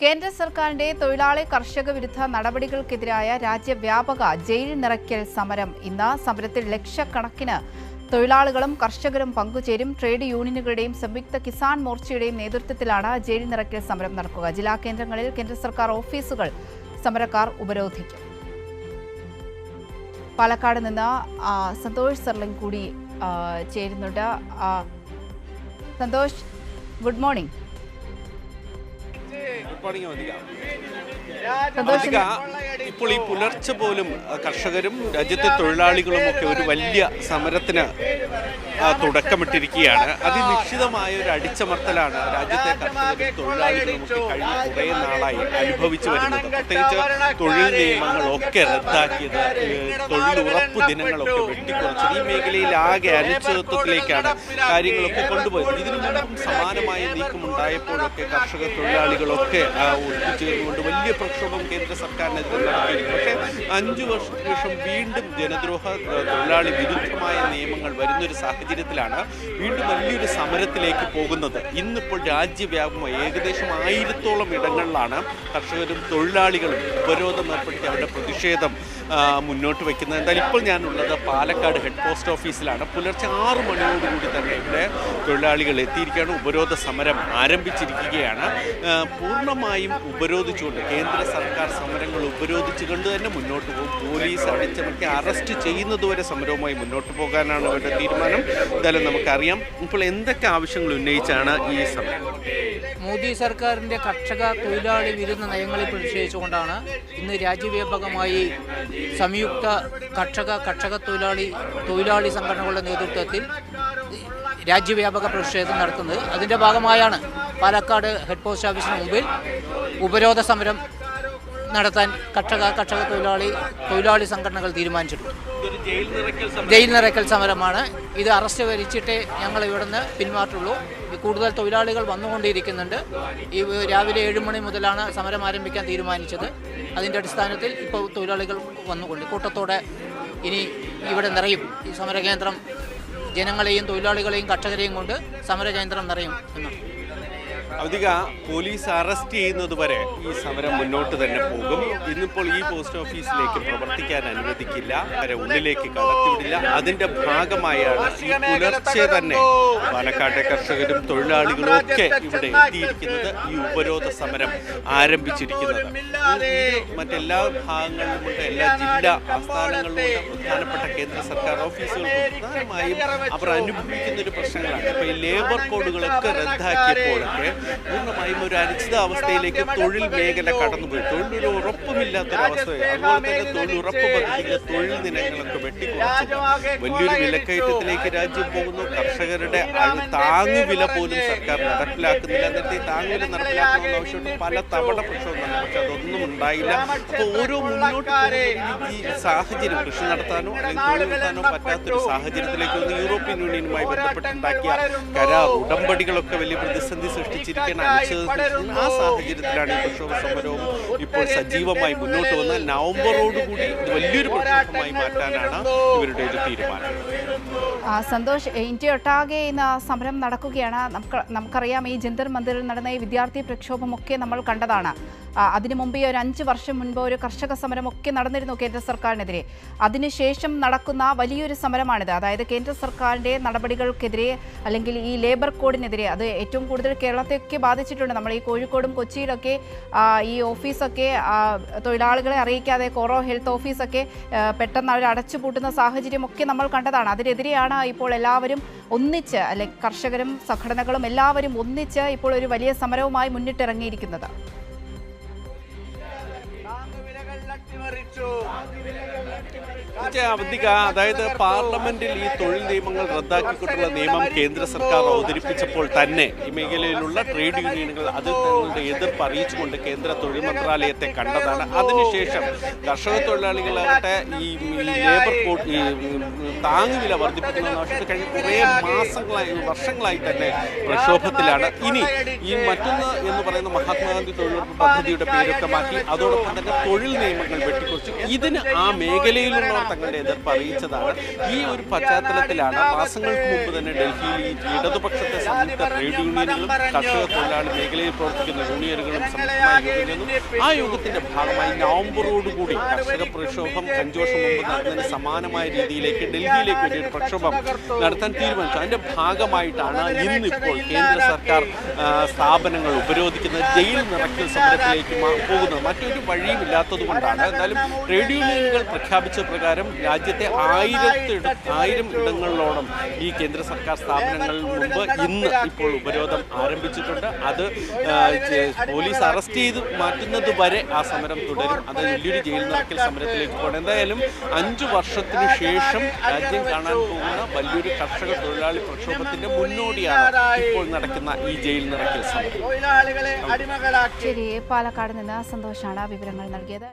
കേന്ദ്ര സർക്കാരിന്റെ തൊഴിലാളി കർഷക വിരുദ്ധ നടപടികൾക്കെതിരായ രാജ്യവ്യാപക ജയിൽ നിറയ്ക്കൽ സമരം ഇന്ന്. സമരത്തിൽ ലക്ഷക്കണക്കിന് തൊഴിലാളികളും കർഷകരും പങ്കുചേരും. ട്രേഡ് യൂണിയനുകളുടെയും സംയുക്ത കിസാൻ മോർച്ചയുടെയും നേതൃത്വത്തിലാണ് ജയിൽ നിറയ്ക്കൽ സമരം നടക്കുക. ജില്ലാ കേന്ദ്രങ്ങളിൽ കേന്ദ്ര സർക്കാർ ഓഫീസുകൾ സമരക്കാർ ഉപരോധിക്കും. പാലക്കാട് നിന്ന് സന്തോഷ് സർലിംഗ് കൂടി ചേരുന്നുണ്ട്. Santhosh, good morning. ഇപ്പോൾ ഈ പുലർച്ചെ പോലും കർഷകരും രാജ്യത്തെ തൊഴിലാളികളും ഒക്കെ ഒരു വലിയ സമരത്തിന് തുടക്കമിട്ടിരിക്കുകയാണ്. അതിനിശ്ചിതമായ ഒരു അടിച്ചമർത്തലാണ് രാജ്യത്തെ കർഷകരും തൊഴിലാളികളും ഒക്കെ കഴിഞ്ഞ കുറേ നാളായി അനുഭവിച്ചു വരുന്നത്. പ്രത്യേകിച്ച് തൊഴിൽ നിയമങ്ങളൊക്കെ റദ്ദാക്കിയത്, തൊഴിലുറപ്പ് ദിനങ്ങളൊക്കെ വെട്ടിക്കുറച്ചത്, ഈ മേഖലയിൽ ആകെ അനിശ്ചിതത്വത്തിലേക്കാണ് കാര്യങ്ങളൊക്കെ കൊണ്ടുപോയത്. ഇതിനു മുമ്പും സമാനമായ നീക്കമുണ്ടായപ്പോഴൊക്കെ കർഷക തൊഴിലാളികളൊക്കെ ഒത്തുചേർന്നുകൊണ്ട് വലിയ പ്രക്ഷോഭം കേന്ദ്ര സർക്കാരിനെതിരെ നടത്തിയിരുന്നു. പക്ഷേ 5 വർഷത്തിന് ശേഷം വീണ്ടും ജനദ്രോഹ തൊഴിലാളി വിരുദ്ധമായ നിയമങ്ങൾ വരുന്നൊരു സാഹചര്യത്തിലാണ് വീണ്ടും വലിയൊരു സമരത്തിലേക്ക് പോകുന്നത്. ഇന്നിപ്പോൾ രാജ്യവ്യാപകമായി ഏകദേശം 1000-ഓളം ഇടങ്ങളിലാണ് കർഷകരും തൊഴിലാളികളും ഉപരോധം ഏർപ്പെടുത്തി അവരുടെ പ്രതിഷേധം മുന്നോട്ട് വയ്ക്കുന്നത്. എന്തായാലും ഇപ്പോൾ ഞാനുള്ളത് പാലക്കാട് ഹെഡ് പോസ്റ്റ് ഓഫീസിലാണ്. പുലർച്ചെ 6 മണിയോടുകൂടി തന്നെ ഇവിടെ തൊഴിലാളികൾ എത്തിയിരിക്കുകയാണ്. ഉപരോധ സമരം ആരംഭിച്ചിരിക്കുകയാണ്. പൂർണ്ണമായും ഉപരോധിച്ചുകൊണ്ട് കേന്ദ്ര സർക്കാർ സമരങ്ങൾ ഉപരോധിച്ചുകൊണ്ട് തന്നെ മുന്നോട്ട് പോകും. പോലീസ് അടിച്ചമർത്തി അറസ്റ്റ് ചെയ്യുന്നതുവരെ സമരവുമായി മുന്നോട്ട് പോകാനാണ് അവരുടെ തീരുമാനം. എന്തായാലും നമുക്കറിയാം ഇപ്പോൾ എന്തൊക്കെ ആവശ്യങ്ങൾ ഉന്നയിച്ചാണ് ഈ സമരം. മോദി സർക്കാരിൻ്റെ കർഷക തൊഴിലാളി വിരുദ്ധ നയങ്ങളിൽ പ്രതിഷേധിച്ചുകൊണ്ടാണ് ഇന്ന് രാജ്യവ്യാപകമായി സംയുക്ത കർഷക തൊഴിലാളി സംഘടനകളുടെ നേതൃത്വത്തിൽ രാജ്യവ്യാപക പ്രതിഷേധം നടത്തുന്നത്. അതിൻ്റെ ഭാഗമായാണ് പാലക്കാട് ഹെഡ് പോസ്റ്റ് ഓഫീസിന് മുമ്പിൽ ഉപരോധ സമരം നടത്താൻ കർഷക തൊഴിലാളി സംഘടനകൾ തീരുമാനിച്ചിട്ടുണ്ട്. ജയിൽ നിറയ്ക്കൽ സമരമാണ് ഇത്. അറസ്റ്റ് വരിച്ചിട്ടേ ഞങ്ങൾ ഇവിടുന്ന് പിന്മാറ്റുള്ളൂ. കൂടുതൽ തൊഴിലാളികൾ വന്നുകൊണ്ടിരിക്കുന്നുണ്ട്. ഈ രാവിലെ 7 മണി മുതലാണ് സമരം ആരംഭിക്കാൻ തീരുമാനിച്ചത്. അതിൻ്റെ അടിസ്ഥാനത്തിൽ ഇപ്പോൾ തൊഴിലാളികൾ വന്നുകൊണ്ട് കൂട്ടത്തോടെ ഇനി ഇവിടെ നിറയും. ഈ സമരകേന്ദ്രം ജനങ്ങളെയും തൊഴിലാളികളെയും കർഷകരെയും കൊണ്ട് സമരകേന്ദ്രം നിറയും എന്നാണ്. അധിക പോലീസ് അറസ്റ്റ് ചെയ്യുന്നതുവരെ ഈ സമരം മുന്നോട്ട് തന്നെ പോകും. ഇന്നിപ്പോൾ ഈ പോസ്റ്റ് ഓഫീസിലേക്ക് പ്രവർത്തിക്കാൻ അനുവദിക്കില്ല, ഉള്ളിലേക്ക് കടത്തിവിടില്ല. അതിന്റെ ഭാഗമായാണ് ഈ പുലർച്ചെ തന്നെ പാലക്കാട്ടെ കർഷകരും തൊഴിലാളികളും ഒക്കെ ഇവിടെ എത്തിയിരിക്കുന്നത്. ഈ ഉപരോധ സമരം ആരംഭിച്ചിരിക്കുന്നത് മറ്റെല്ലാ ഭാഗങ്ങളിലുമുണ്ട്, എല്ലാ ജില്ലാ ആസ്ഥാനങ്ങളിലുമുണ്ട്, പ്രധാനപ്പെട്ട കേന്ദ്ര സർക്കാർ ഓഫീസുകൾക്കും പ്രധാനമായും അവർ അനുഭവിക്കുന്ന ഒരു പ്രശ്നങ്ങളാണ്. ഇപ്പോൾ ഈ ലേബർ കോഡുകളൊക്കെ റദ്ദാക്കിയപ്പോഴൊക്കെ പൂർണ്ണമായും ഒരു അനിശ്ചിതാവസ്ഥയിലേക്ക് തൊഴിൽ മേഖല കടന്നുപോയി. തൊഴിലൊരു ഉറപ്പുമില്ലാത്തൊരവസ്ഥ. അതുപോലെ തന്നെ തൊഴിലുറപ്പ് പദ്ധതിയിലെ തൊഴിൽ ദിനങ്ങളൊക്കെ വെട്ടിക്കുറച്ചു. വലിയൊരു വിലക്കയറ്റത്തിലേക്ക് രാജ്യം പോകുന്നു. കർഷകരുടെ താങ്ങുവില പോലും സർക്കാർ നടപ്പിലാക്കുന്നില്ല. എന്നിട്ട് ഈ താങ്ങുവില നടപ്പിലാക്കണമെന്ന് ആവശ്യമായിട്ട് പല തവണ പ്രശ്നം നടന്നു. പക്ഷെ അതൊന്നും ഉണ്ടായില്ല. അപ്പോൾ ഓരോ മുന്നോട്ട് ഈ സാഹചര്യം കൃഷി നടത്താനോ അല്ലെങ്കിൽ തൊഴിൽ നടത്താനോ പറ്റാത്തൊരു സാഹചര്യത്തിലേക്ക് വന്ന് യൂറോപ്യൻ യൂണിയനുമായി ബന്ധപ്പെട്ടുണ്ടാക്കിയ കരാർ ഉടമ്പടികളൊക്കെ വലിയ പ്രതിസന്ധി സൃഷ്ടിച്ചിരിക്കുകയാണ്. ആ സാഹചര്യത്തിലാണ് ഈ പ്രക്ഷോഭ സമരവും ഇപ്പോൾ സജീവമായി മുന്നോട്ട് വന്ന് നവംബറോടുകൂടി വലിയൊരു പ്രക്ഷോഭമായി മാറ്റാനാണ് ഇവരുടെ ഒരു തീരുമാനം. സന്തോഷ്, ഇന്ത്യയൊട്ടാകെ ഇന്ന് സമരം നടക്കുകയാണ്. നമുക്കറിയാം ഈ ജന്തർ മന്ദിറിൽ നടന്ന ഈ വിദ്യാർത്ഥി പ്രക്ഷോഭമൊക്കെ നമ്മൾ കണ്ടതാണ്. അതിനു മുമ്പേ ഒരു 5 വർഷം മുൻപ് ഒരു കർഷക സമരമൊക്കെ നടന്നിരുന്നു കേന്ദ്ര സർക്കാരിനെതിരെ. അതിനുശേഷം നടക്കുന്ന വലിയൊരു സമരമാണിത്. അതായത് കേന്ദ്ര സർക്കാരിൻ്റെ നടപടികൾക്കെതിരെ അല്ലെങ്കിൽ ഈ ലേബർ കോഡിനെതിരെ. അത് ഏറ്റവും കൂടുതൽ കേരളത്തെയൊക്കെ ബാധിച്ചിട്ടുണ്ട്. നമ്മൾ ഈ കോഴിക്കോടും കൊച്ചിയിലൊക്കെ ഈ ഓഫീസൊക്കെ തൊഴിലാളികളെ അറിയിക്കാതെ കോറോ ഹെൽത്ത് ഓഫീസൊക്കെ പെട്ടെന്ന് അവർ അടച്ചുപൂട്ടുന്ന സാഹചര്യമൊക്കെ നമ്മൾ കണ്ടതാണ്. അതിനെതിരെയാണ് ഇപ്പോൾ എല്ലാവരും ഒന്നിച്ച്, അല്ലെങ്കിൽ കർഷകരും സംഘടനകളും എല്ലാവരും ഒന്നിച്ച് ഇപ്പോൾ ഒരു വലിയ സമരവുമായി മുന്നിട്ടിറങ്ങിയിരിക്കുന്നത്. അതായത് പാർലമെന്റിൽ ഈ തൊഴിൽ നിയമങ്ങൾ റദ്ദാക്കിക്കൊണ്ടുള്ള നിയമം കേന്ദ്ര സർക്കാർ അവതരിപ്പിച്ചപ്പോൾ തന്നെ ഈ മേഖലയിലുള്ള ട്രേഡ് യൂണിയനുകൾ അത് തങ്ങളുടെ എതിർപ്പ് അറിയിച്ചുകൊണ്ട് കേന്ദ്ര തൊഴിൽ മന്ത്രാലയത്തെ കണ്ടതാണ്. അതിനുശേഷം കർഷക തൊഴിലാളികളാകട്ടെ ഈ ലേബർ കോഡ് ഈ താങ്ങുവില വർദ്ധിപ്പിക്കുന്ന ആവശ്യത്തിൽ കഴിഞ്ഞ കുറേ വർഷങ്ങളായി തന്നെ പ്രക്ഷോഭത്തിലാണ്. ഇനി ഈ മറ്റൊന്ന് എന്ന് പറയുന്ന മഹാത്മാഗാന്ധി തൊഴിലുറപ്പ് പദ്ധതിയുടെ പേരൊക്കെ മാറ്റി അതോടൊപ്പം തന്നെ തൊഴിൽ നിയമങ്ങൾ വെട്ടിക്കുറിച്ചു. ഇതിന് ആ മേഖലയിലുള്ളവർ തങ്ങളുടെ എതിർപ്പ് അറിയിച്ചതാണ്. ഈ ഒരു പശ്ചാത്തലത്തിലാണ് മാസങ്ങൾക്ക് മുമ്പ് തന്നെ ഡൽഹിയിൽ ഈ ഇടതുപക്ഷത്തെ സംയുക്ത ട്രേഡ് യൂണിയനുകളും കർഷക തൊഴിലാളി മേഖലയിൽ പ്രവർത്തിക്കുന്ന യൂണിയനുകളും സംയുക്തമായി യോഗം ചേർന്നു. ആ യോഗത്തിന്റെ ഭാഗമായി നവംബറോടുകൂടി കർഷക പ്രക്ഷോഭം 5 വർഷം മുമ്പ് നടന്നതിന് സമാനമായ രീതിയിലേക്ക് ഡൽഹിയിലേക്ക് ഒരു പ്രക്ഷോഭം നടത്താൻ തീരുമാനിച്ചു. അതിന്റെ ഭാഗമായിട്ടാണ് ഇന്നിപ്പോൾ കേന്ദ്ര സർക്കാർ സ്ഥാപനങ്ങൾ ഉപരോധിക്കുന്ന ജയിൽ നിറയ്ക്കൽ സമരത്തിലേക്ക് പോകുന്നത്. മറ്റൊരു വഴിയുമില്ലാത്തത് കൊണ്ടാണ്. എന്നാലും ട്രേഡ് യൂണിയനുകൾ പ്രഖ്യാപിച്ച പ്രകാരം രാജ്യത്തെ 1000 ഇടങ്ങളിലോളം ഈ കേന്ദ്ര സർക്കാർ സ്ഥാപനങ്ങളിൽ മുമ്പ് ഇന്ന് ഇപ്പോൾ ഉപരോധം ആരംഭിച്ചിട്ടുണ്ട്. അത് പോലീസ് അറസ്റ്റ് ചെയ്ത് മാറ്റുന്നത് വരെ ആ സമരം തുടരും. അത് വലിയൊരു ജയിൽ നിറയ്ക്കൽ സമരത്തിലേക്ക് പോകണം. എന്തായാലും 5 വർഷത്തിന് ശേഷം രാജ്യം കാണാൻ പോകുന്ന വലിയൊരു കർഷക തൊഴിലാളി പ്രക്ഷോഭത്തിന്റെ മുന്നോടിയാണ് ഇപ്പോൾ നടക്കുന്ന ഈ ജയിൽ നിറയ്ക്കൽ സമരം. ശരി, പാലക്കാട് നിന്ന് സന്തോഷാണ് വിവരങ്ങൾ നൽകിയത്.